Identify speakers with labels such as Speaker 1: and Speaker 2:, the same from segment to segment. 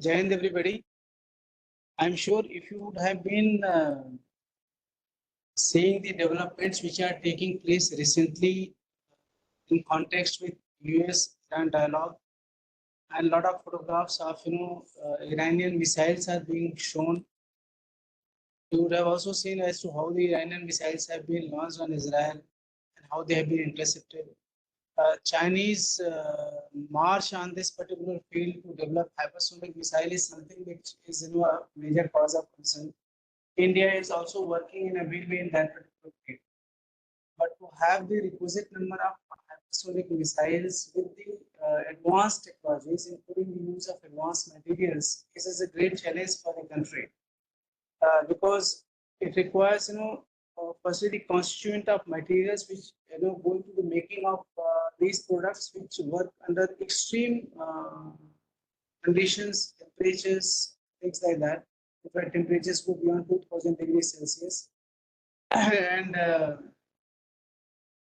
Speaker 1: Jai Hind, everybody. I'm sure if you would have been seeing the developments which are taking place recently in context with US-Iran dialogue, and a lot of photographs of Iranian missiles are being shown. You would have also seen as to how the Iranian missiles have been launched on Israel and how they have been intercepted. Chinese march on this particular field to develop hypersonic missile is something which is a major cause of concern. India is also working in a big way in that particular field. But to have the requisite number of hypersonic missiles with the advanced technologies, including the use of advanced materials, this is a great challenge for the country because it requires, firstly the constituent of materials which go into the making of these products which work under extreme conditions, temperatures, things like that. In fact, temperatures go beyond 2000 degrees Celsius. And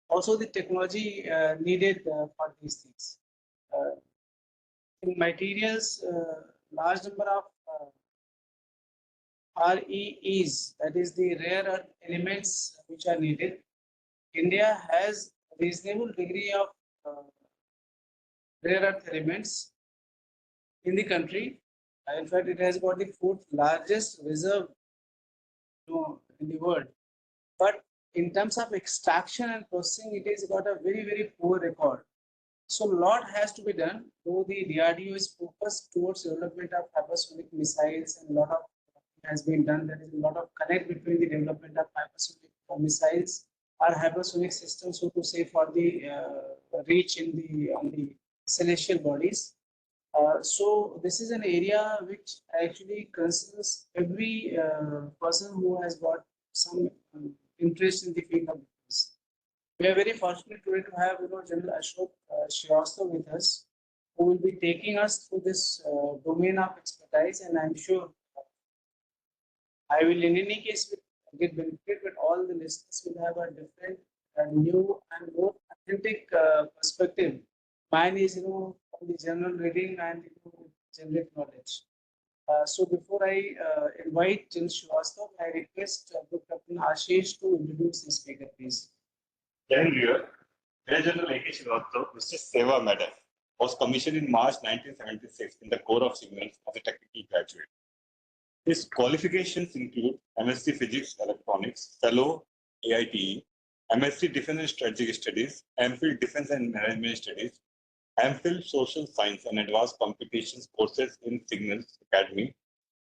Speaker 1: also the technology needed for these things. In materials, large number of REEs, that is the rare earth elements which are needed. India has a reasonable degree of rare earth elements in the country. In fact, it has got the fourth largest reserve in the world. But in terms of extraction and processing, it has got a very, very poor record. So a lot has to be done, though the DRDO is focused towards development of hypersonic missiles, and a lot of has been done. There is a lot of connect between the development of hypersonic missiles or hypersonic systems, so to say, for the reach in the on the celestial bodies. So this is an area which actually concerns every person who has got some interest in the field of defense. We are very fortunate today to have General Ashok Srivastava with us, who will be taking us through this domain of expertise, and I'm sure I will in any case get benefit, but all the listeners will have a different, new and more authentic perspective. Mine is, from the general reading and generic knowledge. So before I invite General Srivastava, I request Group Captain Ashish to introduce the speaker, please.
Speaker 2: Then Major General A.K. Srivastava, Mr. Seva Medal, was commissioned in March 1976 in the Corps of Signals as a technical graduate. His qualifications include MSc Physics Electronics, Fellow AITE, MSc Defense and Strategic Studies, MPhil Defense and Management Studies, MPhil Social Science and Advanced Communications courses in Signals Academy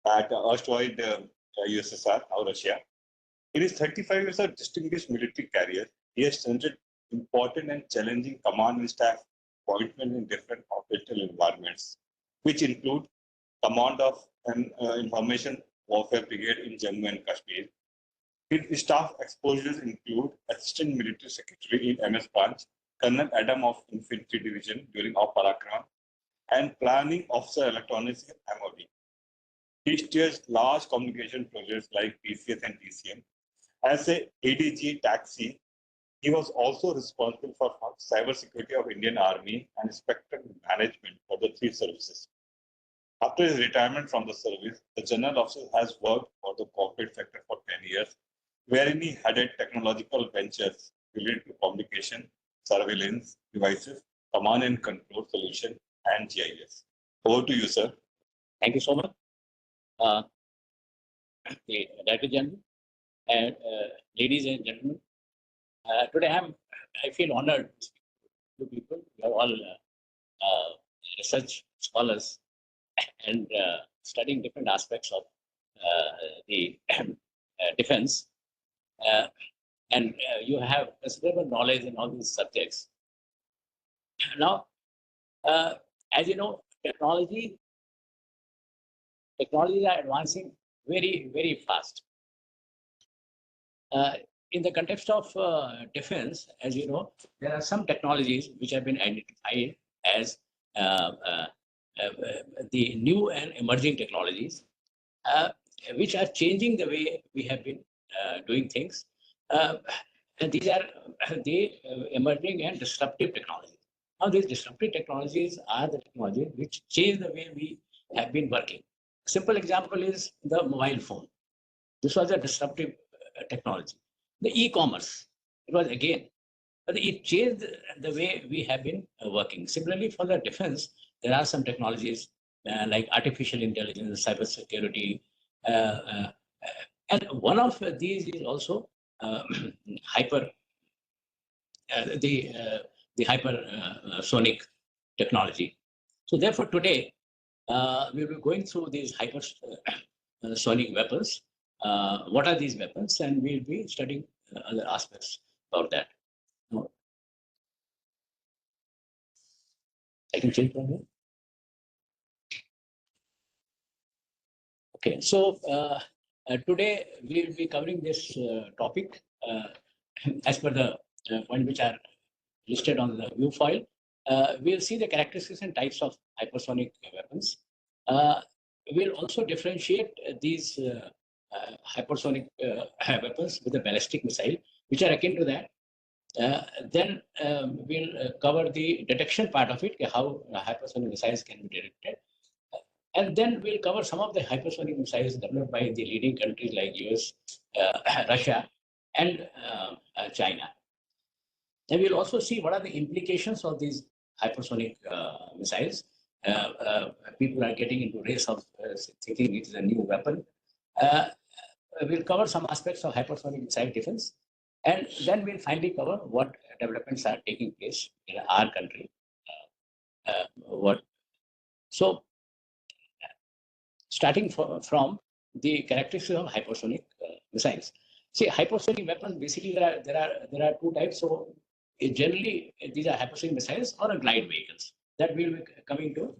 Speaker 2: at erstwhile USSR, now Russia. In his 35 years of distinguished military career, he has centered important and challenging command and staff appointment in different operational environments, which include command of an Information Warfare Brigade in Jammu and Kashmir. His staff exposures include Assistant Military Secretary in MS Branch, Colonel Adam of Infantry Division during Parakram, and Planning Officer Electronics in MOD. He steers large communication projects like PCS and TCM. As a ADG taxi, he was also responsible for cybersecurity of Indian Army and spectrum management for the three services. After his retirement from the service, the general officer has worked for the corporate sector for 10 years, wherein he headed technological ventures related to communication, surveillance, devices, command and control solution, and GIS. Over to you, sir.
Speaker 3: Thank you so much. The Director General and ladies and gentlemen, today I feel honored to speak to people. We are all research scholars and studying different aspects of the defense, and you have considerable knowledge in all these subjects. Now, as you know, technologies are advancing very, very fast. In the context of defense, as you know, there are some technologies which have been identified as the new and emerging technologies, which are changing the way we have been doing things. And these are the emerging and disruptive technologies. Now, these disruptive technologies are the technologies which change the way we have been working. Simple example is the mobile phone. This was a disruptive technology. The e-commerce, it was again, but it changed the way we have been working. Similarly, for the defense, there are some technologies like artificial intelligence, cybersecurity, uh, uh, and one of these is also hyper the hypersonic technology. So therefore, today we will be going through these hypersonic weapons. What are these weapons? And we'll be studying other aspects about that. Now, I can change from here. Okay, so today we will be covering this topic as per the point which are listed on the view file. We'll see the characteristics and types of hypersonic weapons. We'll also differentiate these hypersonic weapons with a ballistic missile, which are akin to that. Then we'll cover the detection part of it, how hypersonic missiles can be detected. And then we'll cover some of the hypersonic missiles developed by the leading countries like US, Russia, and China. And we'll also see what are the implications of these hypersonic missiles. People are getting into race of thinking it is a new weapon. We'll cover some aspects of hypersonic missile defense. And then we'll finally cover what developments are taking place in our country. So, starting from the characteristics of hypersonic missiles. See, hypersonic weapons, basically there are two types. So generally, these are hypersonic missiles or glide vehicles that we will be coming to.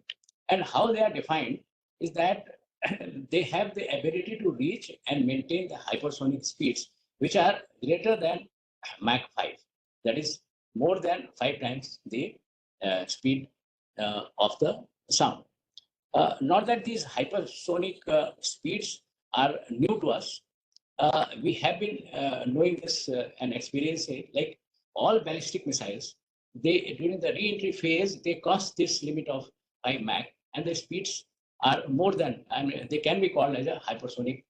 Speaker 3: And how they are defined is that they have the ability to reach and maintain the hypersonic speeds, which are greater than Mach 5. That is more than 5 times the speed of the sound. Not that these hypersonic speeds are new to us. We have been knowing this and experiencing like all ballistic missiles. They during the re-entry phase they cross this limit of 5 Mach, and the speeds are more than, and they can be called as a hypersonic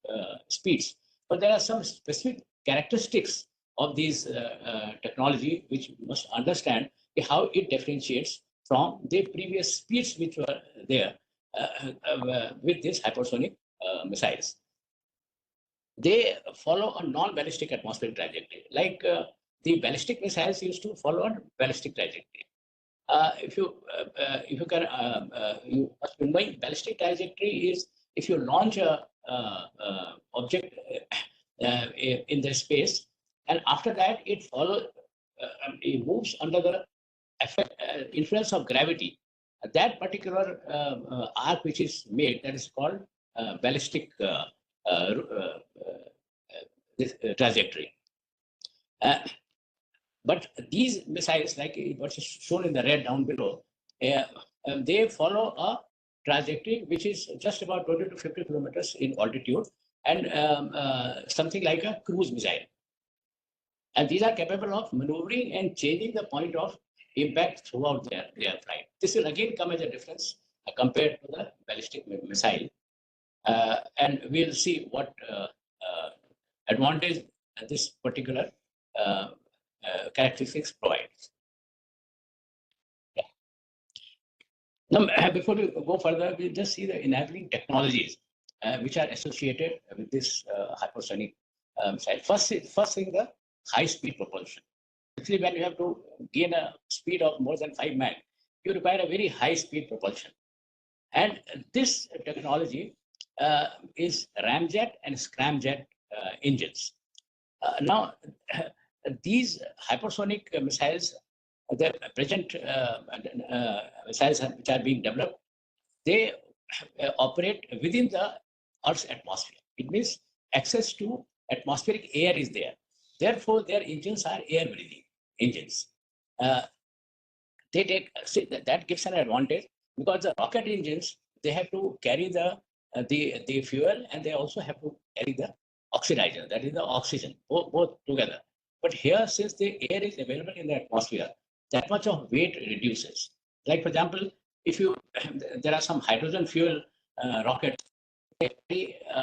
Speaker 3: speeds. But there are some specific characteristics of these technology which you must understand how it differentiates from the previous speeds which were there with these hypersonic missiles. They follow a non-ballistic atmospheric trajectory, like the ballistic missiles used to follow a ballistic trajectory. If you can, you must be knowing ballistic trajectory is if you launch a object in the space, and after that it follows, it moves under the effect, influence of gravity. That particular arc which is made, that is called ballistic trajectory. But these missiles, like what's shown in the red down below, they follow a trajectory which is just about 20 to 50 kilometers in altitude, and something like a cruise missile. And these are capable of maneuvering and changing the point of impact throughout their flight. This will again come as a difference compared to the ballistic missile. And we'll see what advantage this particular characteristics provides. Yeah. Now, before we go further, we'll just see the enabling technologies which are associated with this hypersonic missile. First thing, the high-speed propulsion. Actually, when you have to gain a speed of more than 5 Mach, you require a very high-speed propulsion. And this technology is ramjet and scramjet engines. Now, these hypersonic missiles, the present missiles which are being developed, they operate within the Earth's atmosphere. It means access to atmospheric air is there. Therefore, their engines are air-breathing engines. They take, see, that gives an advantage because the rocket engines, they have to carry the fuel, and they also have to carry the oxidizer, that is the oxygen, both together. But here, since the air is available in the atmosphere, that much of weight reduces. Like for example, if you there are some hydrogen fuel rocket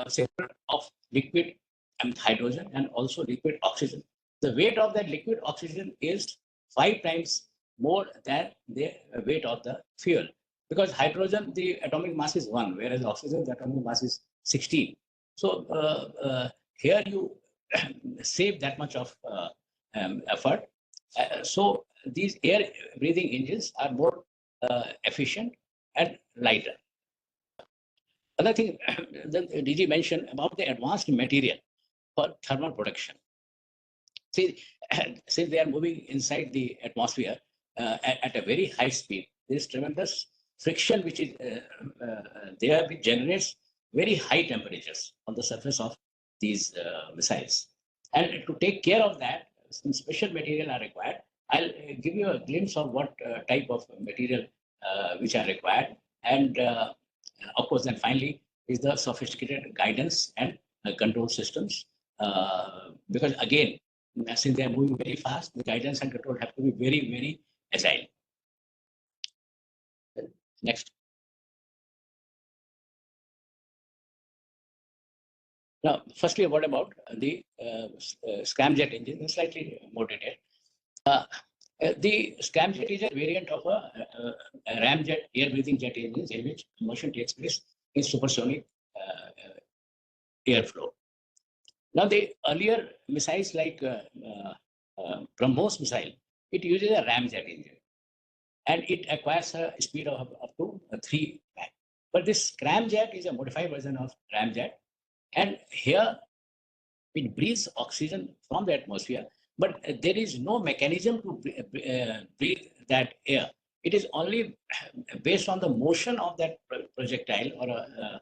Speaker 3: separate of liquid and hydrogen and also liquid oxygen. The weight of that liquid oxygen is 5 times more than the weight of the fuel. Because hydrogen, the atomic mass is 1, whereas oxygen, the atomic mass is 16. So here you save that much of effort. So these air breathing engines are more efficient and lighter. Another thing the DG mentioned about the advanced material for thermal protection. See, since they are moving inside the atmosphere at a very high speed, there is tremendous friction which is there, which generates very high temperatures on the surface of these missiles. And to take care of that, some special material are required. I'll give you a glimpse of what type of material which are required. And of course, then finally is the sophisticated guidance and control systems. Because again, since they are moving very fast, the guidance and control have to be very, very agile. Next. Now, firstly, what about the scramjet engine? In slightly more detail. The scramjet is a variant of a ramjet air-breathing jet engine in which motion takes place in supersonic airflow. Now, the earlier missiles like BrahMos missile, it uses a ramjet engine, and it acquires a speed of up to 3 Mach. But this scramjet is a modified version of ramjet, and here it breathes oxygen from the atmosphere, but there is no mechanism to breathe that air. It is only based on the motion of that projectile or a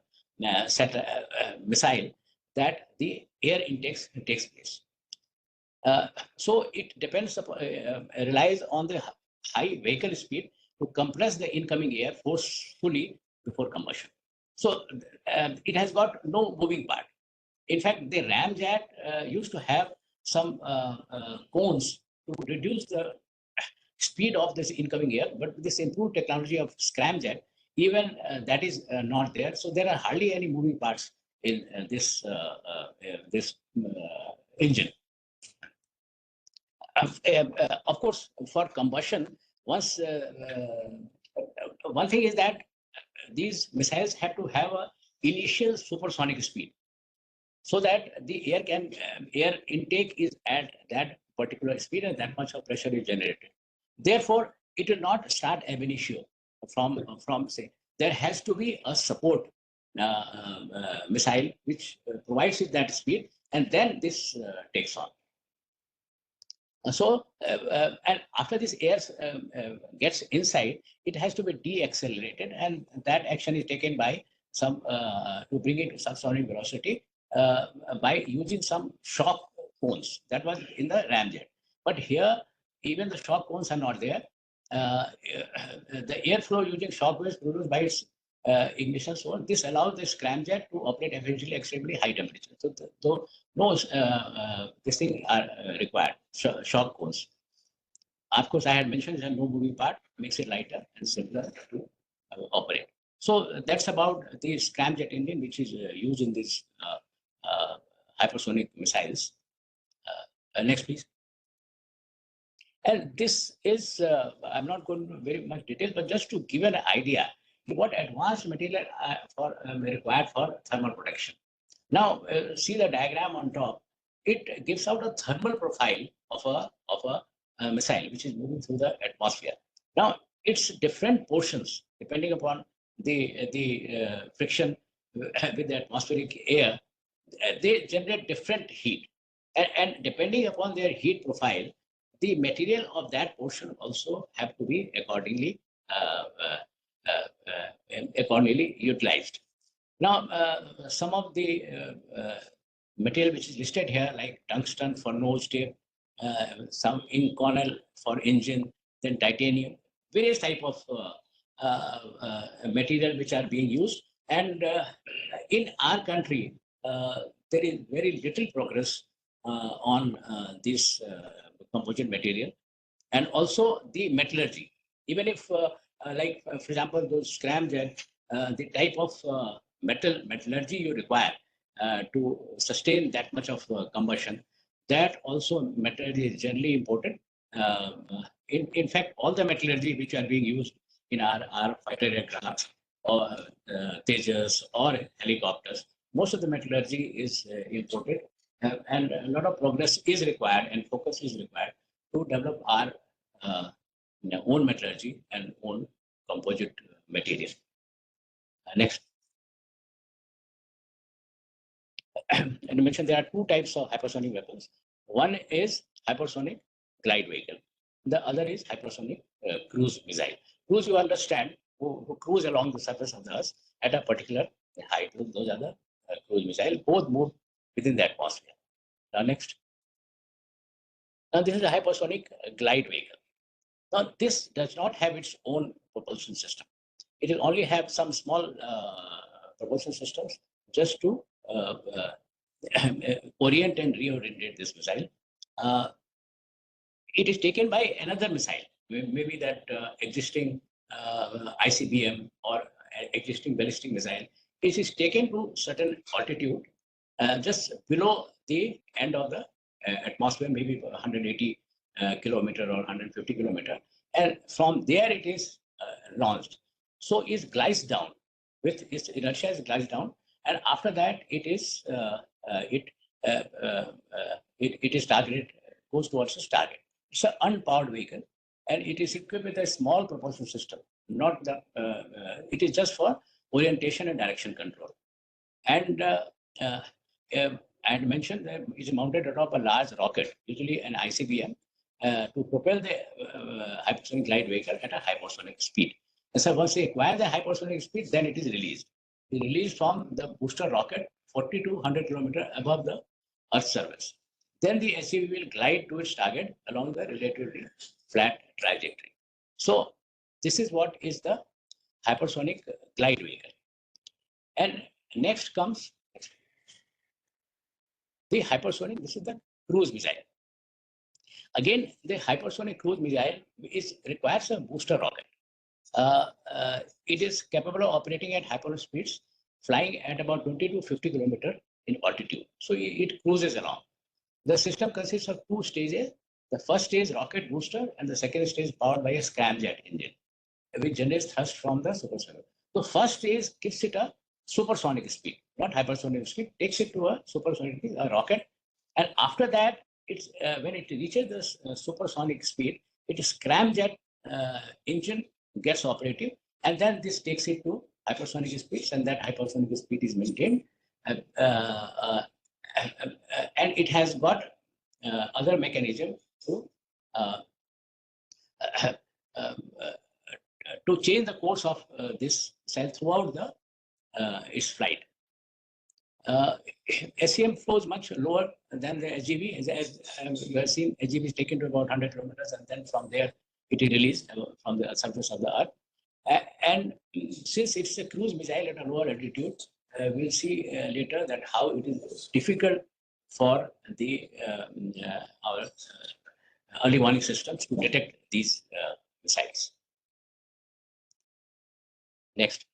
Speaker 3: missile that the air intake takes place. So it depends upon, relies on the high vehicle speed to compress the incoming air forcefully before combustion. So it has got no moving part. In fact, the ramjet used to have some cones to reduce the speed of this incoming air, but with this improved technology of scramjet, even that is not there. So there are hardly any moving parts in this engine. Of course, for combustion, once one thing is that these missiles have to have an initial supersonic speed, so that the air intake is at that particular speed and that much of pressure is generated. Therefore, it will not start ab initio from say, there has to be a support missile which provides it that speed, and then this takes on. So, and after this air gets inside, it has to be de-accelerated, and that action is taken by some to bring it to subsonic velocity by using some shock cones. That was in the ramjet. But here, even the shock cones are not there. The airflow using shock waves produced by its ignition source, this allows the scramjet to operate efficiently at extremely high temperature. So no this thing are required, shock cones. Of course, I had mentioned there's no moving part, makes it lighter and simpler to operate. So that's about the scramjet engine, which is used in these hypersonic missiles. Next, please. And this is, I'm not going into very much detail, but just to give an idea what advanced material required for thermal protection. Now, see the diagram on top. It gives out a thermal profile of a missile which is moving through the atmosphere. Now, its different portions, depending upon the friction with the atmospheric air, they generate different heat. And depending upon their heat profile, the material of that portion also have to be accordingly utilized. Now, some of the material which is listed here, like tungsten for nose tip, some Inconel for engine, then titanium, various type of material which are being used. And in our country, there is very little progress on this composite material, and also the metallurgy. Even if, like for example, those scramjet, the type of metallurgy you require to sustain that much of combustion, that also metallurgy is generally imported. In fact, all the metallurgy which are being used in our fighter aircraft or Tejas or helicopters, most of the metallurgy is imported, and a lot of progress is required and focus is required to develop our own metallurgy and own composite material. Next. And I mentioned there are two types of hypersonic weapons. One is hypersonic glide vehicle. The other is hypersonic cruise missile. Cruise, you understand, who cruise along the surface of the Earth at a particular height. Those are the cruise missile. Both move within the atmosphere. Now, next. Now, this is a hypersonic glide vehicle. Now, this does not have its own propulsion system. It will only have some small propulsion systems just to orient and reorientate this missile. It is taken by another missile, maybe that existing ICBM or existing ballistic missile. It is taken to certain altitude, just below the end of the atmosphere, maybe 180 kilometer or 150 kilometer, and from there it is launched. So it glides down with its inertia, is glides down, and after that it is it is targeted, goes towards its target. It's an unpowered vehicle, and it is equipped with a small propulsion system. Not the it is just for orientation and direction control. And I mentioned that it is mounted atop a large rocket, usually an ICBM, to propel the hypersonic glide vehicle at a hypersonic speed. And so once they acquire the hypersonic speed, then it is released. It is released from the booster rocket 40 to 100 kilometers above the Earth's surface. Then the SUV will glide to its target along the relatively flat trajectory. So this is what is the hypersonic glide vehicle. And next comes the hypersonic, this is the cruise missile. Again, the hypersonic cruise missile requires a booster rocket. It is capable of operating at hypersonic speeds, flying at about 20 to 50 kilometers in altitude. So it cruises along. The system consists of two stages. The first stage rocket booster, and the second stage powered by a scramjet engine, which generates thrust from the supersonic. So first stage gives it a supersonic speed, not hypersonic speed, takes it to a supersonic rocket, and after that, it's when it reaches the supersonic speed, it is scramjet engine gets operative, and then this takes it to hypersonic speeds, and that hypersonic speed is maintained. And it has got other mechanism to change the course of this cell throughout the its flight. SCM flows much lower than the SGV. As you have seen, SGV is taken to about 100 kilometers, and then from there it is released from the surface of the Earth. And since it's a cruise missile at a lower altitude, we'll see later that how it is difficult for the our early warning systems to detect these missiles. Next.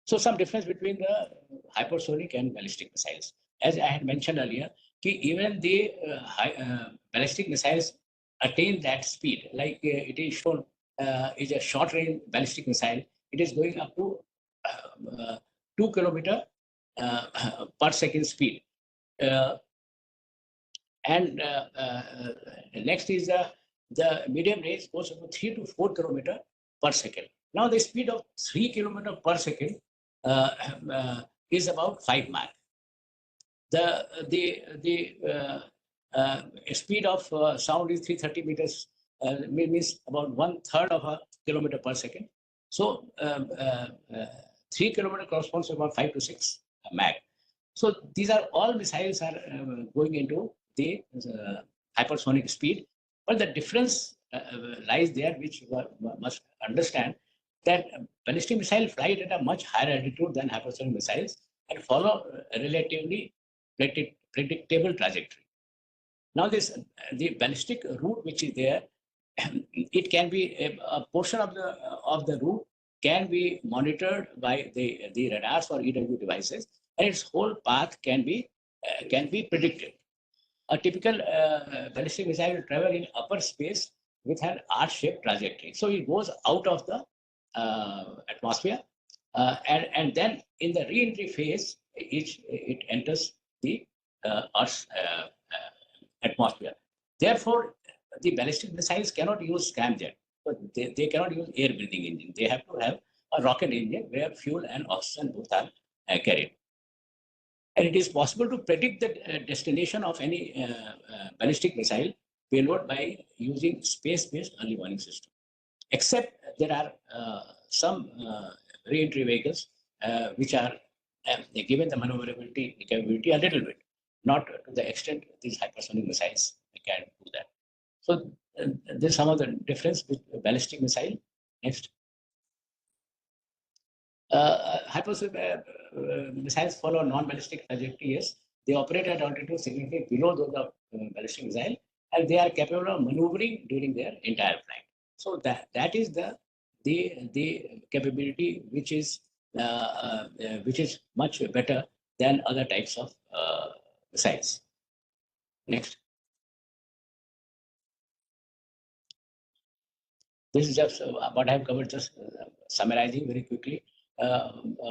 Speaker 3: So some difference between the hypersonic and ballistic missiles. As I had mentioned earlier, even the ballistic missiles attain that speed. Like it is shown is a short range ballistic missile. It is going up to 2 kilometers per second speed. And next is the medium range goes up to 3 to 4 kilometers per second. Now the speed of 3 kilometers per second is about 5 Mach. The speed of sound is 330 meters, means about 1/3 of a kilometer per second. So 3 kilometers corresponds to about 5 to 6 Mach. So these are all missiles are going into the hypersonic speed, but the difference lies there, which you must understand, that ballistic missiles fly at a much higher altitude than hypersonic missiles and follow a relatively predictable trajectory. Now the ballistic route which is there, it can be a portion of the route can be monitored by the radars or EW devices, and its whole path can be predicted. A typical ballistic missile will travel in upper space with an arc-shaped trajectory. So it goes out of the atmosphere, and then in the re-entry phase, it enters the Earth's atmosphere. Therefore, the ballistic missiles cannot use scramjet, but they cannot use air-breathing engine. They have to have a rocket engine where fuel and oxygen both are carried. And it is possible to predict the destination of any ballistic missile payload by using space-based early warning system. Except there are some re-entry vehicles which are given the maneuverability capability a little bit, not to the extent these hypersonic missiles can do that. So there's some of the difference with ballistic missile. Next. Hypersonic missiles follow non-ballistic trajectory. Yes, they operate at altitude significantly below those of ballistic missile, and they are capable of maneuvering during their entire flight. So that is the capability which is much better than other types of missiles. Next. This is just what I have covered, just summarizing very quickly.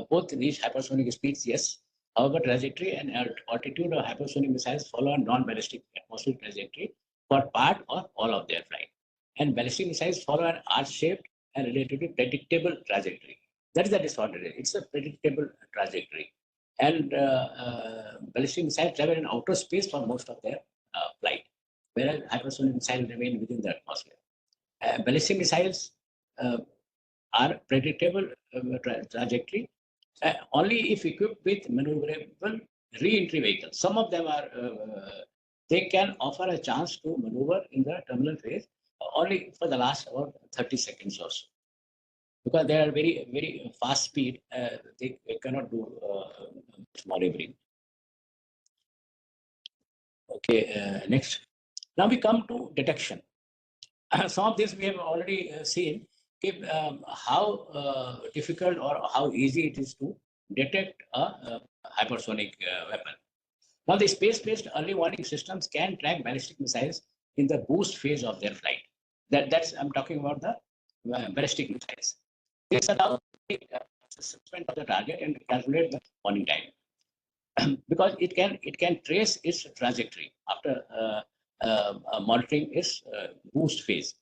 Speaker 3: Both reach hypersonic speeds, yes. However, trajectory and altitude of hypersonic missiles follow a non-ballistic atmospheric trajectory for part or all of their flight. And ballistic missiles follow an arc-shaped and relatively predictable trajectory. That is the disadvantage. It's a predictable trajectory. And ballistic missiles travel in outer space for most of their flight, whereas hypersonic missiles remain within the atmosphere. Ballistic missiles are predictable trajectory only if equipped with maneuverable re-entry vehicles. Some of them are, they can offer a chance to maneuver in the terminal phase only for the last about 30 seconds or so. Because they are very, very fast speed, they cannot do maneuvering. Okay, next. Now we come to detection. Some of this we have already seen. How difficult or how easy it is to detect a hypersonic weapon. Now, the space-based early warning systems can track ballistic missiles in the boost phase of their flight. That's I'm talking about the ballistic missiles. This allows the assessment of the target and calculate the warning time because it can trace its trajectory after monitoring its boost phase.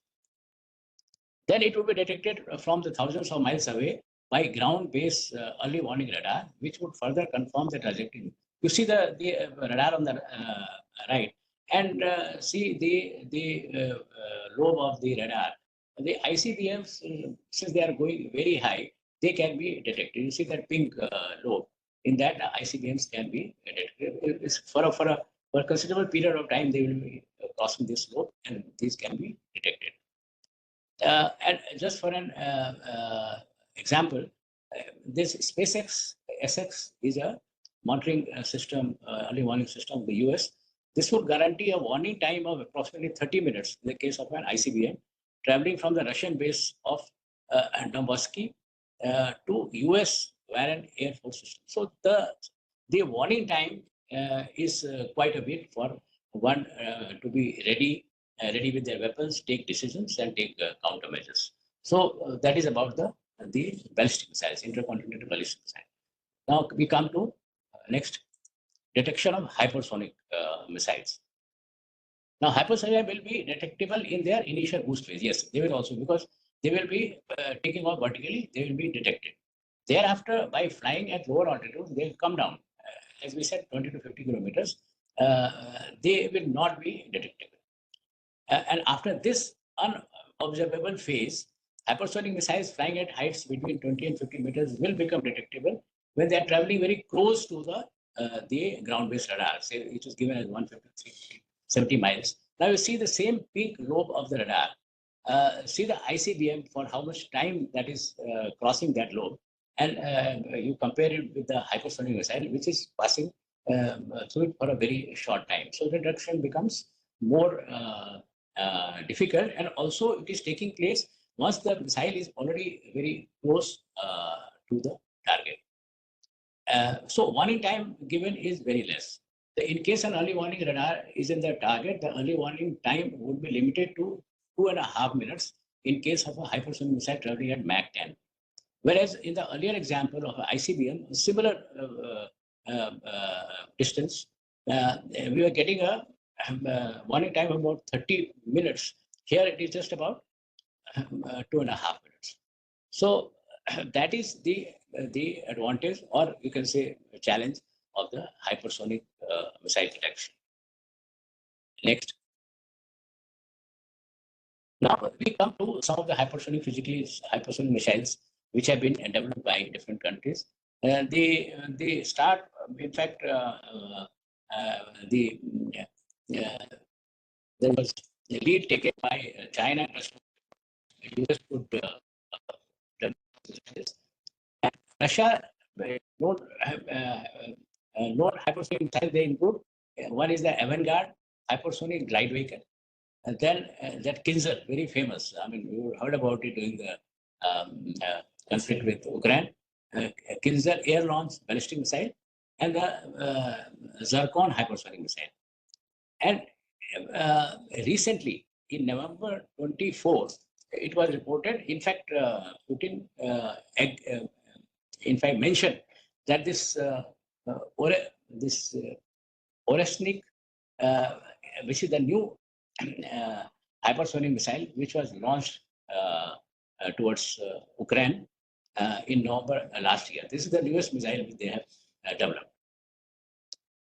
Speaker 3: Then it will be detected from the thousands of miles away by ground-based early warning radar, which would further confirm the trajectory. You see the radar on the right, and see the lobe of the radar. The ICBMs, since they are going very high, they can be detected. You see that pink lobe. In that, ICBMs can be detected. For a considerable period of time, they will be crossing this lobe, and these can be detected. And just for an example, this SpaceX SX is a monitoring system, early warning system of the US. This would guarantee a warning time of approximately 30 minutes in the case of an ICBM traveling from the Russian base of Dombosky to US Warren Air Force System. So the warning time is quite a bit for one to be ready with their weapons, take decisions, and take countermeasures. So that is about the ballistic missiles, intercontinental ballistic missiles. Now we come to next, detection of hypersonic missiles. Now hypersonic will be detectable in their initial boost phase. Yes, they will also, because they will be taking off vertically, they will be detected. Thereafter, by flying at lower altitudes, they will come down. As we said, 20 to 50 kilometers, they will not be detectable. And after this unobservable phase, hypersonic missiles flying at heights between 20 and 50 meters will become detectable when they are traveling very close to the ground-based radar, say, which is given as 153, 70 miles. Now you see the same pink lobe of the radar. See the ICBM for how much time that is crossing that lobe, and you compare it with the hypersonic missile, which is passing through it for a very short time. So the detection becomes more difficult, and also it is taking place once the missile is already very close to the target. So warning time given is very less. In case an early warning radar is in the target, the early warning time would be limited to 2.5 minutes in case of a hypersonic missile traveling at Mach 10. Whereas in the earlier example of ICBM, a similar distance, we were getting a warning time of about 30 minutes. Here it is just about 2.5 minutes. So that is the advantage, or you can say challenge, of the hypersonic missile detection. Next. Now we come to some of the hypersonic missiles which have been developed by different countries. They start, in fact, there was a lead taken by China. US could and Russia known hypersonic missiles. They include one is the Vanguard hypersonic glide vehicle, and then that Kinzer, very famous. I mean, you heard about it during the conflict with Ukraine. Kinzer air-launched ballistic missile, and the Zircon hypersonic missile. And recently, in November 24, it was reported. In fact, Putin, in fact, mentioned that this Oresnik, which is the new hypersonic missile, which was launched towards Ukraine in November last year. This is the newest missile which they have developed.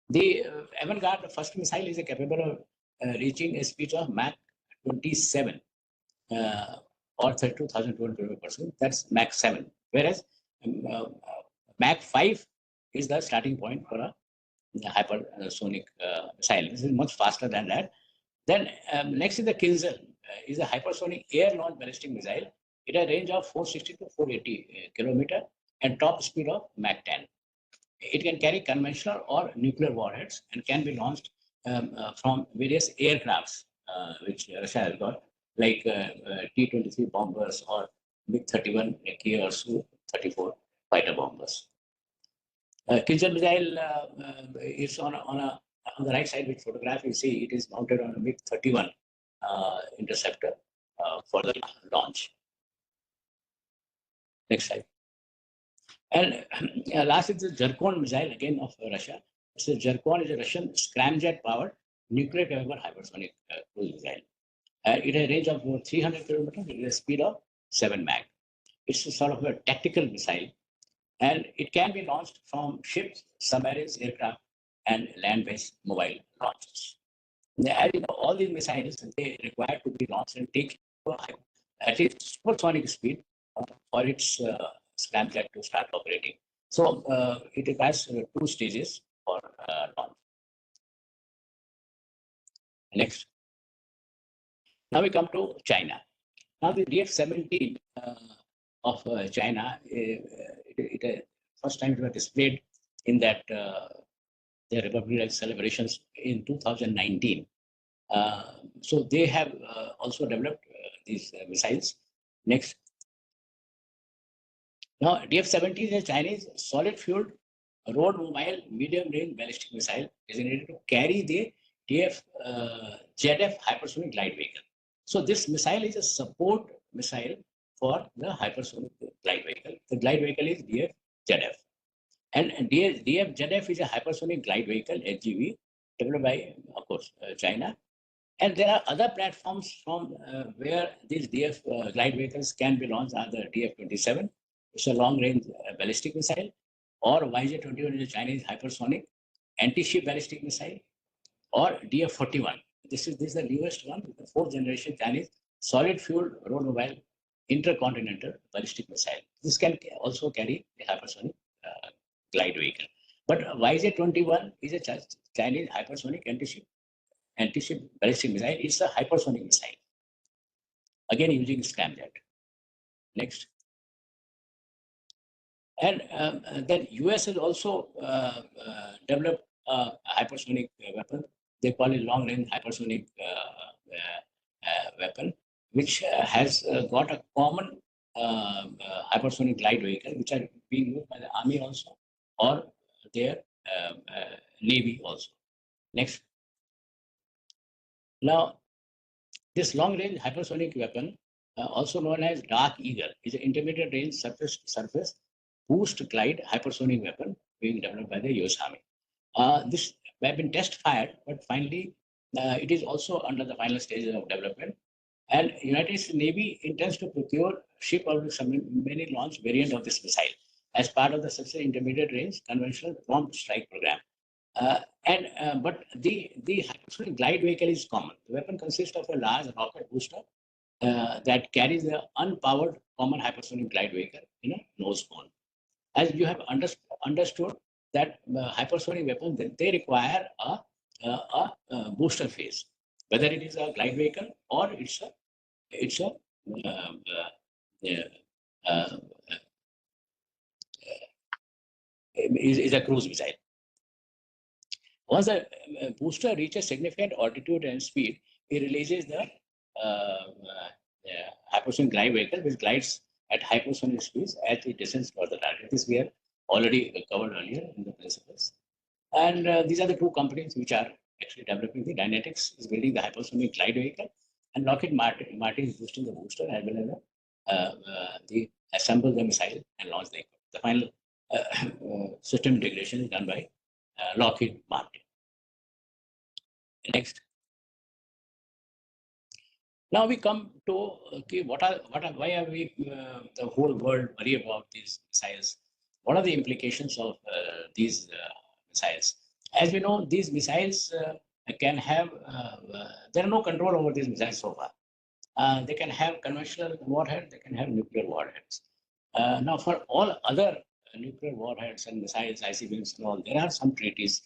Speaker 3: The Vanguard, the first missile, is capable of reaching a speed of Mach 27 or 32,200 km/s. That's Mach 7. Whereas Mach 5 is the starting point for a hypersonic missile. This is much faster than that. Then next is the Kinzer, is a hypersonic air-launched ballistic missile. It has a range of 460 to 480 km and top speed of Mach 10. It can carry conventional or nuclear warheads and can be launched from various aircrafts, which Russia has got, like T-23 bombers or MiG-31 Ki or Su-34 fighter bombers. Kinzer missile is on the right side, which photograph you see, it is mounted on a MiG-31 interceptor for the launch. Next slide. And last is the Zircon missile, again of Russia. So Zircon is a Russian scramjet-powered nuclear-capable hypersonic cruise missile. It has a range of over 300 kilometers with a speed of 7 Mach. It's a sort of a tactical missile, and it can be launched from ships, submarines, aircraft, and land-based mobile launchers. As you know, all these missiles, they require to be launched and take at least supersonic speed for its scramjet to start operating. So it requires 2 stages for launch. Next. Now we come to China. Now the DF-17 of China, first time it was displayed in that their Republic Day celebrations in 2019. So they have also developed these missiles. Next. Now, DF-17 is a Chinese solid-fueled road-mobile medium-range ballistic missile designated to carry the ZF hypersonic glide vehicle. So this missile is a support missile for the hypersonic glide vehicle. The glide vehicle is DF-ZF. And DF-ZF is a hypersonic glide vehicle, HGV, developed by, of course, China. And there are other platforms from where these DF glide vehicles can be launched, are the DF-27. It's a long-range ballistic missile, or YJ-21 is a Chinese hypersonic anti-ship ballistic missile, or DF-41. This is the newest one, the 4th generation Chinese solid-fueled road-mobile intercontinental ballistic missile. This can also carry a hypersonic glide vehicle. But YJ-21 is a Chinese hypersonic anti-ship ballistic missile. It's a hypersonic missile, again using scramjet. Next. And then US has also developed a hypersonic weapon. They call it long-range hypersonic weapon, which has got a common hypersonic glide vehicle, which are being used by the Army also, or their Navy also. Next. Now, this long-range hypersonic weapon, also known as Dark Eagle, is an intermediate-range surface boost glide hypersonic weapon being developed by the US Army. This have been test fired, but finally it is also under the final stages of development. And United States Navy intends to procure ship or submarine launch variant of this missile as part of the successful intermediate range conventional prompt strike program. But the hypersonic glide vehicle is common. The weapon consists of a large rocket booster that carries the unpowered common hypersonic glide vehicle in a nose cone. As you have understood that hypersonic weapons, they require a booster phase, whether it is a glide vehicle or it's a is a cruise missile. Once the booster reaches significant altitude and speed, it releases the hypersonic glide vehicle, which glides at hypersonic speeds as it descends toward the target. This we have already covered earlier in the principles. And these are the two companies which are actually developing the Dynetics is building the hypersonic glide vehicle, and Lockheed Martin is boosting the booster as well as the assemble the missile and launch the equipment. The final system integration is done by Lockheed Martin. Next. Now we come to why are we the whole world worry about these missiles? What are the implications of these missiles? As we know, these missiles can have there are no control over these missiles so far. They can have conventional warheads, they can have nuclear warheads. Now, for all other nuclear warheads and missiles, ICBMs and all, there are some treaties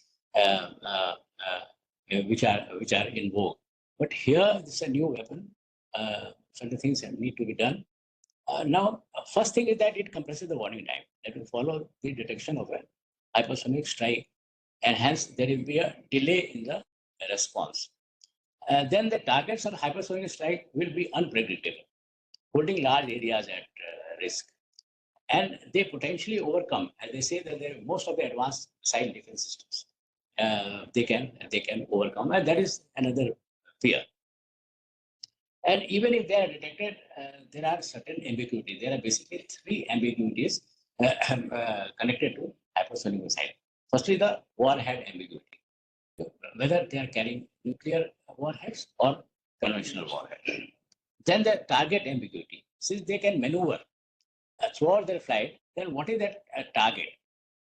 Speaker 3: which are in vogue. But here, this is a new weapon. Certain things need to be done. Now, first thing is that it compresses the warning time. That will follow the detection of a hypersonic strike, and hence there will be a delay in the response. Then the targets of hypersonic strike will be unpredictable, holding large areas at risk. And they potentially overcome, as they say, that most of the advanced missile defense systems they can overcome, and that is another fear. And even if they are detected, there are certain ambiguities. There are basically three ambiguities connected to hypersonic missile. Firstly, the warhead ambiguity, whether they are carrying nuclear warheads or conventional warheads. Then the target ambiguity, since they can maneuver throughout their flight, then what is that target?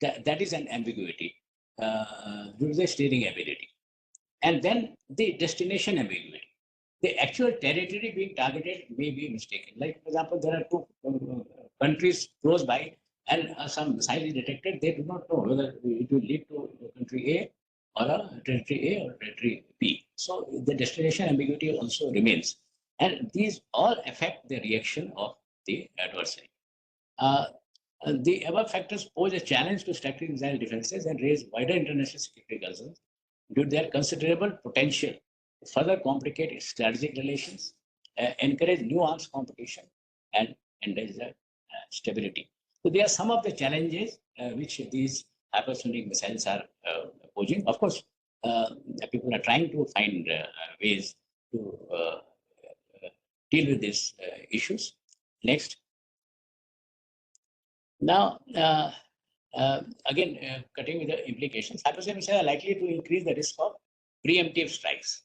Speaker 3: That is an ambiguity due to the steering ability. And then the destination ambiguity. The actual territory being targeted may be mistaken. Like, for example, there are two countries close by and some missile is detected. They do not know whether it will lead to country A or a territory A or territory B. So the destination ambiguity also remains. And these all affect the reaction of the adversary. The above factors pose a challenge to strategic missile defenses and raise wider international security concerns due to their considerable potential to further complicate strategic relations, encourage new arms competition, and endanger stability. So there are some of the challenges which these hypersonic missiles are posing. Of course, people are trying to find ways to deal with these issues. Next. Now, again, cutting with the implications, hypersonic missiles are likely to increase the risk of preemptive strikes.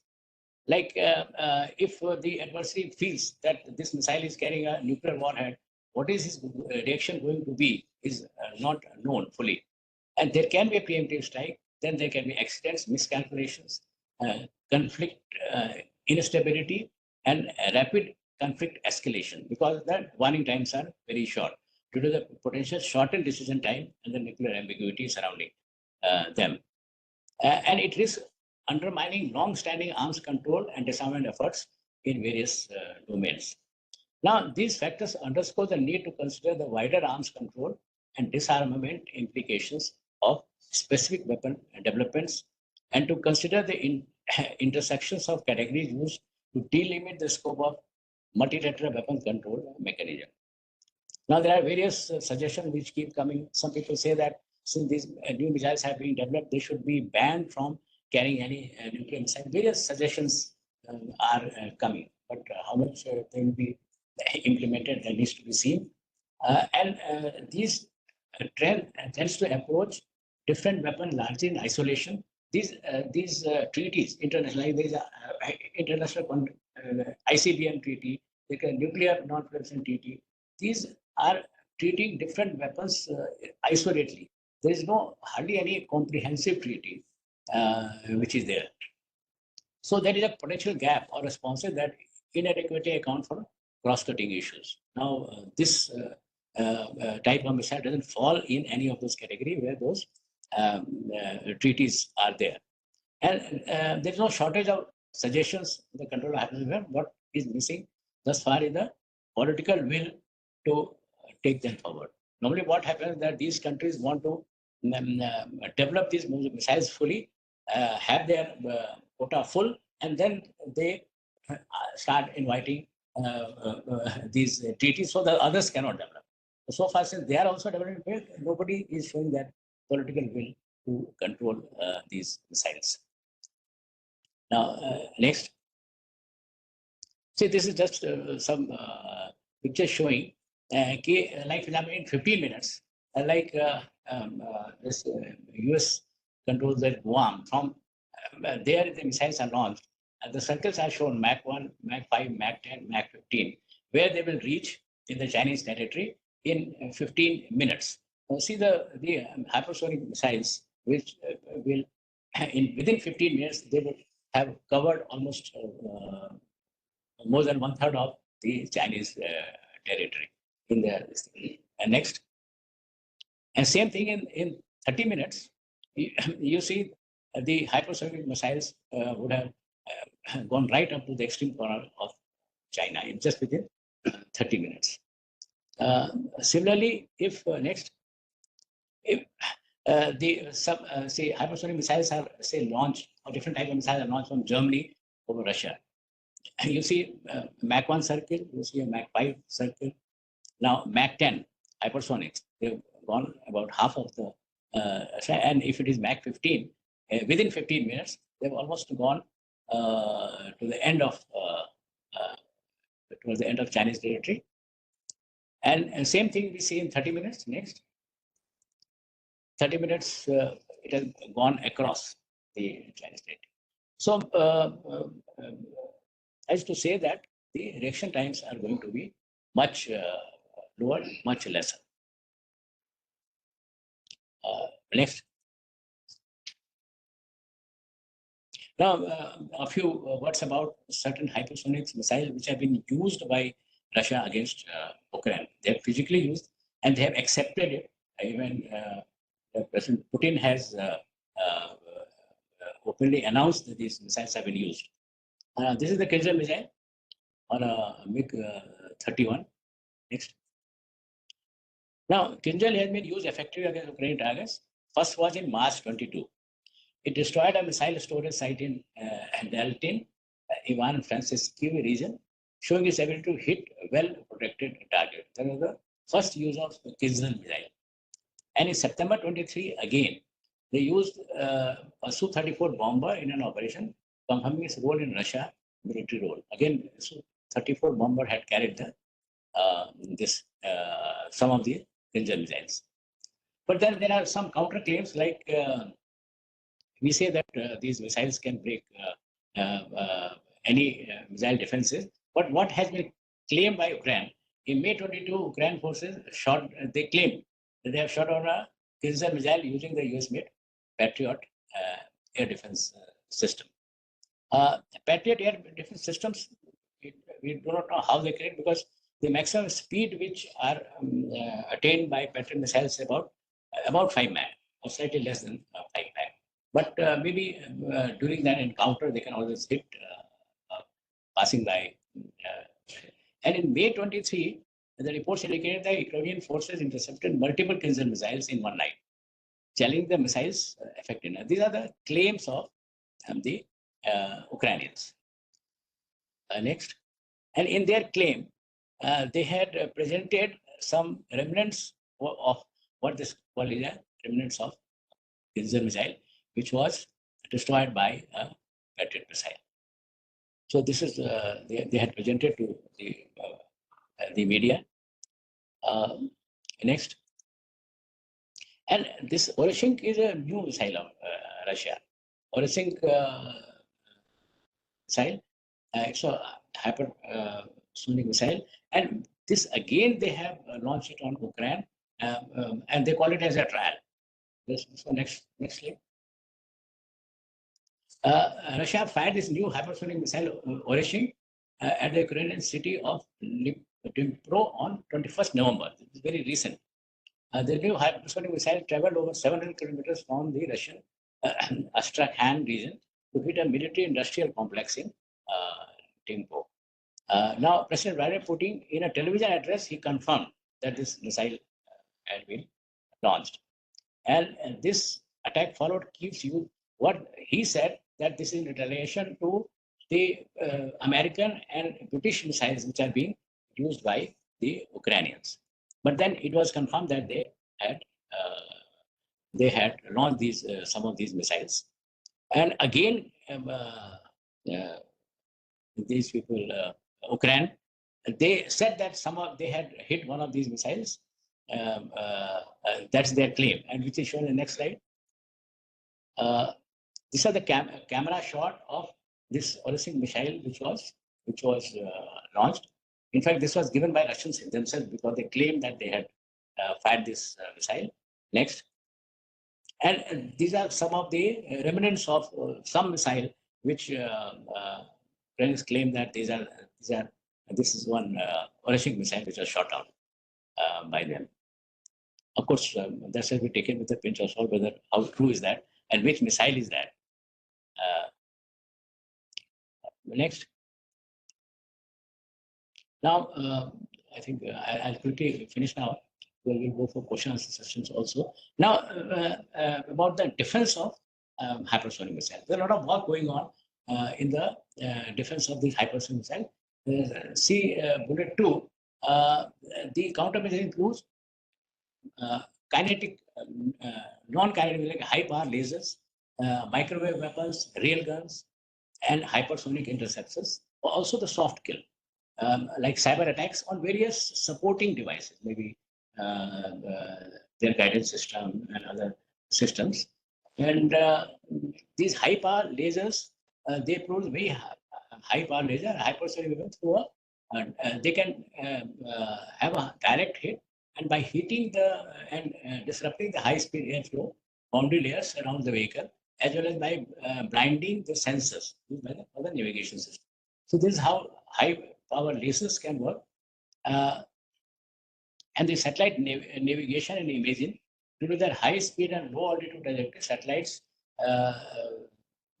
Speaker 3: Like if the adversary feels that this missile is carrying a nuclear warhead, what is his reaction going to be is not known fully. And there can be a preemptive strike, then there can be accidents, miscalculations, conflict, instability, and rapid conflict escalation, because the warning times are very short due to the potential shortened decision time and the nuclear ambiguity surrounding them. And it risks undermining long-standing arms control and disarmament efforts in various domains. Now, these factors underscore the need to consider the wider arms control and disarmament implications of specific weapon developments, and to consider the intersections of categories used to delimit the scope of multilateral weapon control mechanism. Now, there are various suggestions which keep coming. Some people say that since these new missiles have been developed, they should be banned from carrying any nuclear missiles. Various suggestions are coming, but how much they will be implemented, that needs to be seen. These trend tends to approach different weapons largely in isolation. These treaties, international, like there is a international ICBM treaty, like a nuclear non-proliferation treaty. These are treating different weapons isolatedly. There is hardly any comprehensive treaty which is there. So there is a potential gap or responses that inadequately account for cross-cutting issues. Now, this type of missile doesn't fall in any of those categories where those treaties are there. And there's no shortage of suggestions in the control of hypersonic. What is missing thus far is the political will to take them forward. Normally, what happens is that these countries want to develop these missiles fully, have their quota full, and then they start inviting these treaties so that others cannot develop. So far, since they are also developing, nobody is showing that political will to control these missiles. Now, next. See, this is just some pictures showing, like for example, in 15 minutes, this US controls that Guam, from there the missiles are launched, and the circles are shown Mach 1, Mach 5, Mach 10, Mach 15, where they will reach in the Chinese territory in 15 minutes. Now, see the hypersonic missiles, which will, within 15 minutes, they will have covered almost more than 1/3 of the Chinese territory in their. And next. And same thing in 30 minutes, you see the hypersonic missiles would have gone right up to the extreme corner of China in just within 30 minutes. Similarly, if next, if say hypersonic missiles are launched, or different type of missiles are launched from Germany over Russia, you see Mach 1 circle, you see a Mach 5 circle. Now Mach 10 hypersonics, they've gone about half of the, and if it is Mach 15, within 15 minutes, they've almost gone to the end of towards the end of Chinese territory. And same thing we see in 30 minutes. Next, 30 minutes, it has gone across the Chinese territory. So, as to say that the reaction times are going to be much lower, much lesser. Next. Now, a few words about certain hypersonic missiles which have been used by Russia against Ukraine. They have physically used, and they have accepted it. Even President Putin has openly announced that these missiles have been used. This is the Kinzhal missile on a MiG-31. Next. Now, Kinzhal has been used effectively against Ukrainian targets. First was in March 22. It destroyed a missile storage site in Dalton, Ivan Frankivsky region, showing its ability to hit well-protected targets. That was the first use of the Kinzhal missile. And in September 23, again, they used a Su-34 bomber in an operation, confirming its role in Russia military role. Again, Su-34 bomber had carried the some of the Kinzhal missiles. But then there are some counterclaims, like we say that these missiles can break any missile defenses. But what has been claimed by Ukraine, in May 22, Ukraine forces they claim that they have shot on a Kinzhal missile using the US-made Patriot air defense system. Patriot air defense systems, we do not know how they create, because the maximum speed which are attained by Patriot missiles is about 5 Mach, or slightly less than 5 Mach. But maybe during that encounter, they can always hit passing by. And in May 23, the reports indicated that Ukrainian forces intercepted multiple Kinzhal missiles in one night, challenging the missiles' effectiveness. These are the claims of the Ukrainians. Next. And in their claim, they had presented some remnants of what this called is a remnants of Kinzer missile, which was destroyed by a Patriot missile. So this is they had presented to the media. Next, and this Oreshink is a new missile of Russia. Oreshink missile, it's a hypersonic missile, and this again they have launched it on Ukraine, and they call it as a trial. So next slide. Russia fired this new hypersonic missile Oreshink at the Ukrainian city of Dnipro on 21st November. This is very recent. The new hypersonic missile traveled over 700 kilometers from the Russian Astrakhan region to hit a military-industrial complex in Dnipro. Now, President Vladimir Putin, in a television address, he confirmed that this missile had been launched. And this attack followed Kyiv's use. What he said that this is in retaliation to the American and British missiles which are being used by the Ukrainians. But then it was confirmed that they had launched these some of these missiles. And again, these people, Ukraine, they said that they had hit one of these missiles. That's their claim, and which is shown in the next slide. These are the camera shot of this Oreshink missile, which was launched. In fact, this was given by Russians themselves because they claimed that they had fired this missile. Next, and these are some of the remnants of some missile which Ukrainians claim that this is one Oreshink missile which was shot down by them. Of course, that should be taken with a pinch of salt, whether how true is that and which missile is that. Next. Now, I think I'll quickly finish now. We'll go for question answer sessions also. Now, about the defense of hypersonic missiles. There's a lot of work going on in the defense of these hypersonic missiles. See bullet 2, the countermeasure includes kinetic, non-kinetic, like high power lasers, microwave weapons, rail guns, and hypersonic interceptors. Also the soft kill, like cyber attacks on various supporting devices, maybe their guidance system and other systems. And these high power lasers, they produce very high power laser, hypersonic weapons. They can have a direct hit, and by hitting and disrupting the high speed airflow boundary layers around the vehicle, as well as by blinding the sensors used by the other navigation system. So this is how high power lasers can work. And the satellite navigation and imaging, due to their high speed and low altitude trajectory, satellites,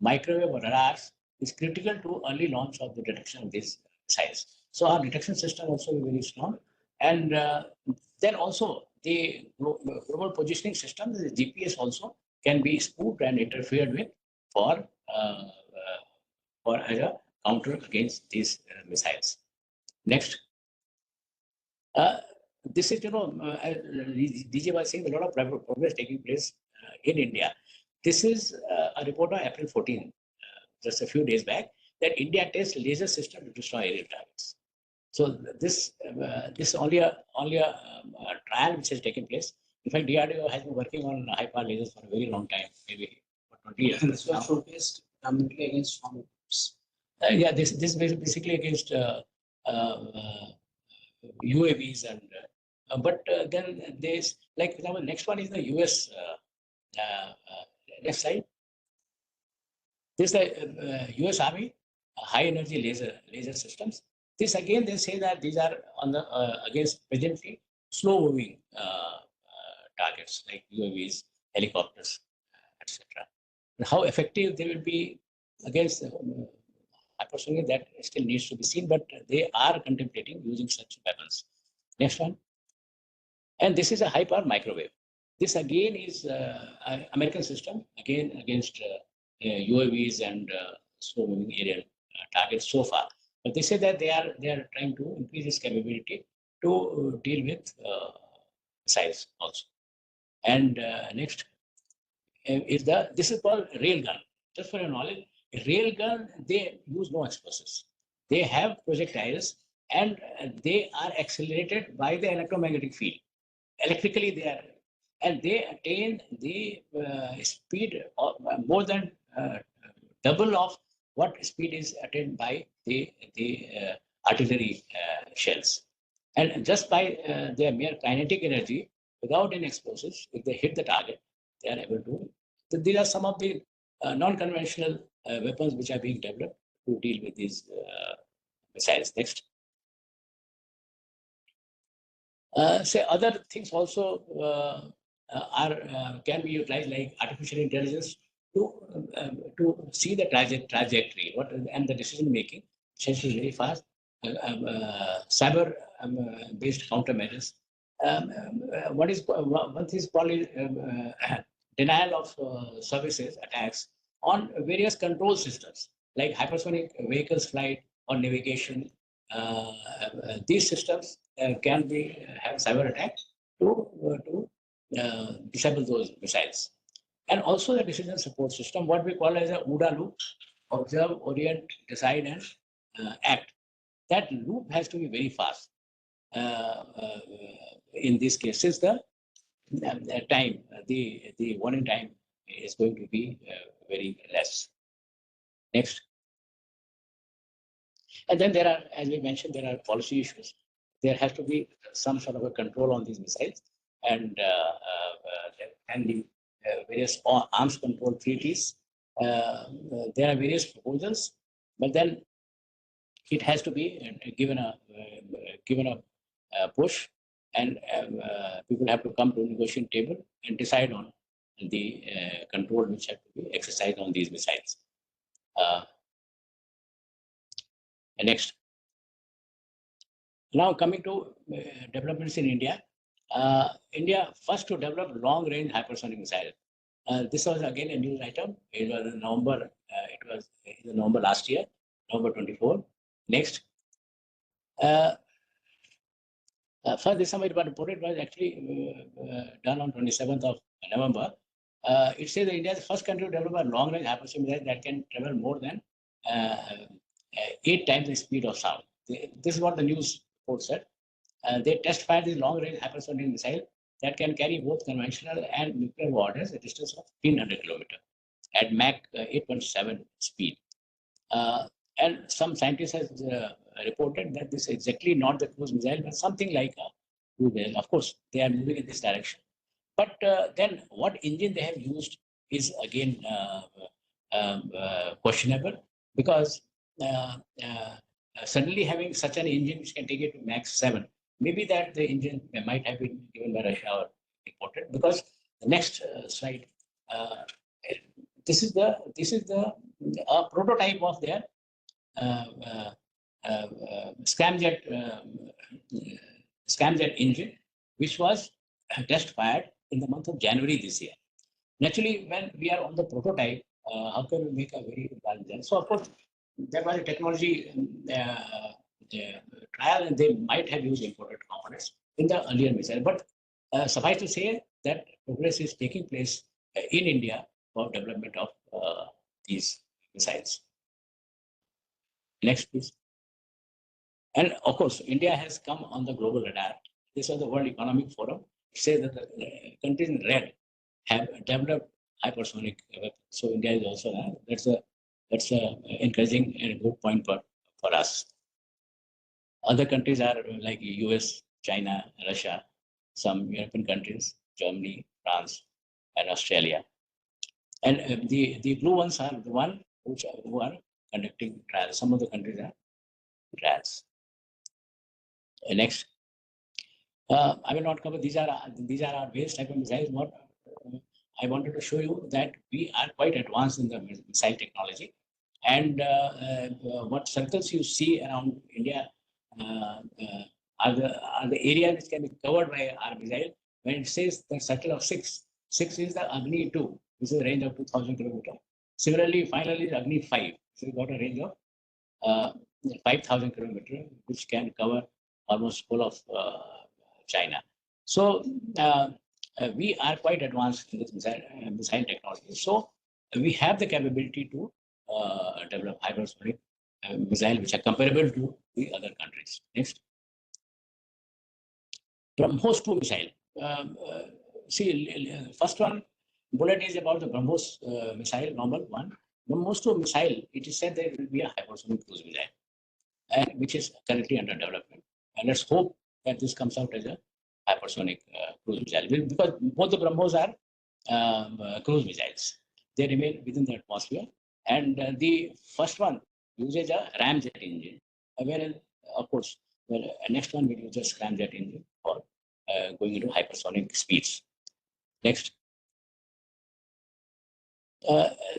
Speaker 3: microwave or radars is critical to early launch of the detection of these missiles. So our detection system also is very strong. And then also the global positioning system, the GPS also can be spoofed and interfered with for as a counter against these missiles. Next. This is, DJ was saying a lot of progress taking place in India. This is a report on April 14, just a few days back, that India tests laser system to destroy aerial targets. So this is only a trial which has taken place. In fact, DRDO has been working on high power lasers for a very long time, maybe for 20 years.
Speaker 1: And this was showcased predominantly against farm groups.
Speaker 3: Yeah, this is basically against UAVs and but then there's like, for example, next one is the US left side. This is the US Army high energy laser systems. This again, they say that these are on the against presently slow moving targets like UAVs, helicopters, etc. How effective they will be against hypersonic, that still needs to be seen, but they are contemplating using such weapons. Next one. And this is a high power microwave. This again is an American system, again against UAVs and slow moving aerial targets so far. But they say that they are trying to increase its capability to deal with missiles also. And next is this is called railgun. Just for your knowledge, a railgun, they use no explosives. They have projectiles and they are accelerated by the electromagnetic field. Electrically, they are, and they attain the speed of more than double of what speed is attained by the artillery shells. And just by their mere kinetic energy, without any explosives, if they hit the target, they are able to. So these are some of the non-conventional weapons which are being developed to deal with these missiles. Next. Say other things also can be utilized, like artificial intelligence to see the trajectory, and the decision making, which is very fast. Cyber based countermeasures. One thing is probably denial of services attacks on various control systems like hypersonic vehicles flight or navigation. These systems can have cyber attack to disable those missiles. And also the decision support system, what we call as a OODA loop: observe, orient, decide, and act. That loop has to be very fast. In these cases, the time, the warning time is going to be very less. Next. And then there are, as we mentioned, there are policy issues. There has to be some sort of a control on these missiles, and there can be various arms control treaties. There are various proposals, but then it has to be given a push, and people have to come to a negotiation table and decide on the control which have to be exercised on these missiles. Next. Now coming to developments in India. India first to develop long-range hypersonic missile. This was again a news item. It was in November. It was in November last year, November 24. Next. First December, but report was actually done on 27th of November. It says that India is the first country to develop a long-range hypersonic missile that can travel more than 8 times the speed of sound. This is what the news report said. They test-fired this long-range hypersonic missile that can carry both conventional and nuclear warheads at a distance of 1,500 kilometers at Mach 8.7 speed. And some scientists have reported that this is exactly not the cruise missile, but something like a cruise missile. Of course, they are moving in this direction. But then what engine they have used is again questionable, because suddenly having such an engine which can take it to Mach 7, maybe that the engine might have been given by Russia or imported. Because the next slide, this is the prototype of their scramjet engine, which was test fired in the month of January this year. Naturally, when we are on the prototype, how can we make a very advanced design? So of course, there was a technology trial, and they might have used imported components in the earlier missile. But suffice to say that progress is taking place in India for development of these missiles. Next, please. And of course, India has come on the global radar. This was the World Economic Forum. It says that the countries in red have developed hypersonic weapons. So India is also there. That's a encouraging and good point for us. Other countries are like US, China, Russia, some European countries, Germany, France, and Australia. And the blue ones are the one who are conducting trials. Some of the countries are trials. Next. I will not cover, these are our various type of missiles. What I wanted to show you that we are quite advanced in the missile technology, and what circles you see around India are the areas which can be covered by our missile. When it says the circle of 6 is the Agni 2, which is a range of 2,000 kilometers. Similarly, finally, the Agni 5, so we got a range of 5,000 kilometers, which can cover almost whole of China. So we are quite advanced in this missile technology. So we have the capability to develop hypersonic missile which are comparable to the other countries. Next. BrahMos 2 missile. See, first one bullet is about the BrahMos missile, normal one. BrahMos 2 missile, it is said that it will be a hypersonic cruise missile, and which is currently under development. And let's hope that this comes out as a hypersonic cruise missile, because both the BrahMos are cruise missiles. They remain within the atmosphere, and the first one uses a ramjet engine, whereas of course the next one will use a scramjet engine for going into hypersonic speeds. Next.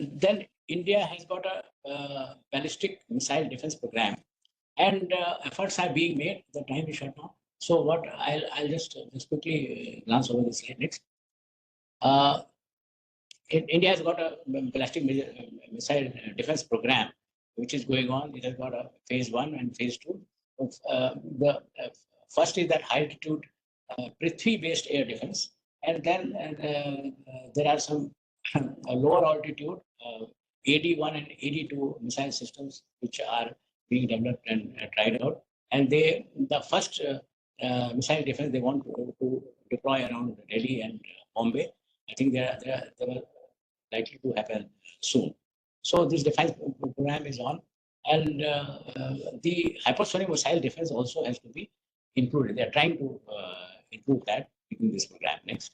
Speaker 3: Then India has got a ballistic missile defense program, and efforts are being made. The time is short now. So what I'll just quickly glance over this slide next. India has got a ballistic missile defense program, which is going on. It has got a phase 1 and phase 2. The first is that high altitude Prithvi-based air defense, and then there are some lower altitude AD1 and AD2 missile systems which are being developed and tried out. And the first missile defense they want to deploy around Delhi and Bombay. I think they are likely to happen soon. So this defense program is on, and the hypersonic missile defense also has to be included. They are trying to include that in this program. Next.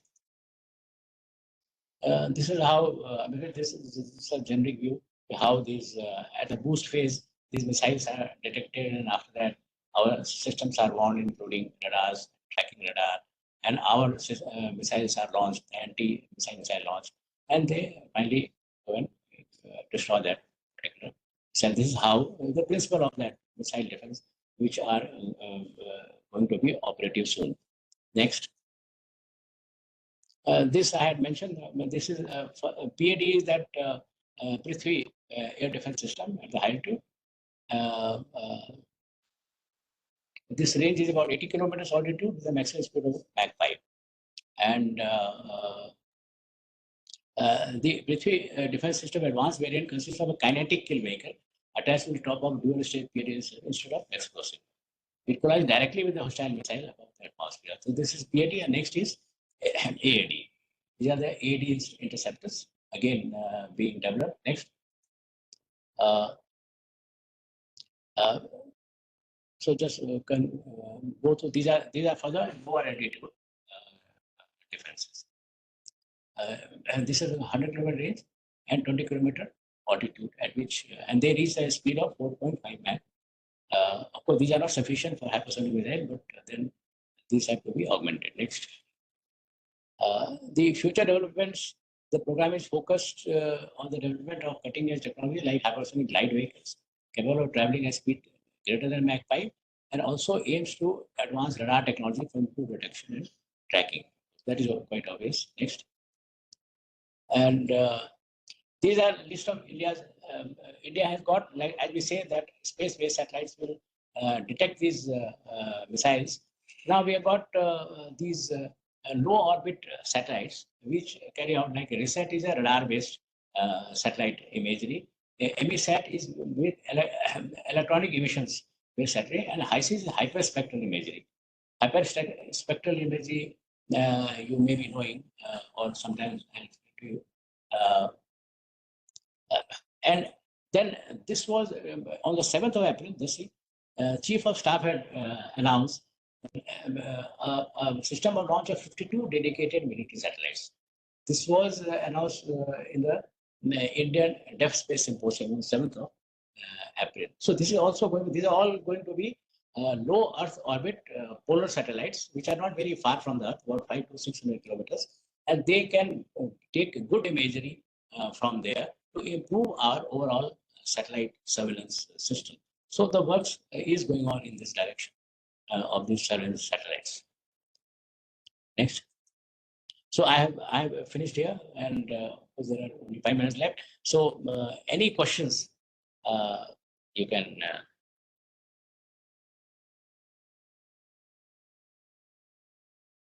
Speaker 3: This is how, this is a generic view of how these, at the boost phase, these missiles are detected, and after that, our systems are warned, including radars, tracking radar, and our missiles are launched, anti-missile missile launched, and they finally go and destroy that particular missile. This is how the principle of that missile defense, which are going to be operative soon. Next. This I had mentioned. This is PAD is that Prithvi air defense system at the high altitude. This range is about 80 kilometers altitude with a maximum speed of Mach 5. And the Prithvi defense system advanced variant consists of a kinetic kill vehicle attached to the top of dual stage PAD instead of explosive. It collides directly with the hostile missile above the atmosphere. So this is PAD, and next is AAD. These are the AAD interceptors, again being developed. Next. So just both of these are for the lower altitude defenses. And this is a 100 kilometer range and 20 kilometer altitude at which, and they reach a speed of 4.5 Mach. Of course, these are not sufficient for hypersonic missile, but then these have to be augmented. Next. The future developments, the program is focused on the development of cutting-edge technology like hypersonic glide vehicles, capable of traveling at speed greater than Mach 5, and also aims to advance radar technology for improved detection and tracking. That is quite obvious. Next. And these are list of India's. India has got, like as we say, that space-based satellites will detect these missiles. Now we have got these low orbit satellites which carry out, like RISAT is a radar-based satellite imagery. EMISAT is with electronic emissions based satellite, and HISI is hyperspectral imagery. Hyperspectral imagery you may be knowing, or sometimes I'll explain to you. And then this was on the 7th of April, this week, Chief of Staff had announced a system of launch of 52 dedicated military satellites. This was announced in the Indian Deaf Space Symposium on 7th of April. So this is also going. These are all going to be low Earth orbit polar satellites, which are not very far from the Earth, about 500 to 600 kilometers, and they can take good imagery from there to improve our overall satellite surveillance system. So the work is going on in this direction of these surveillance satellites. Next. So I have finished here, and there are only 5 minutes left. So any questions you can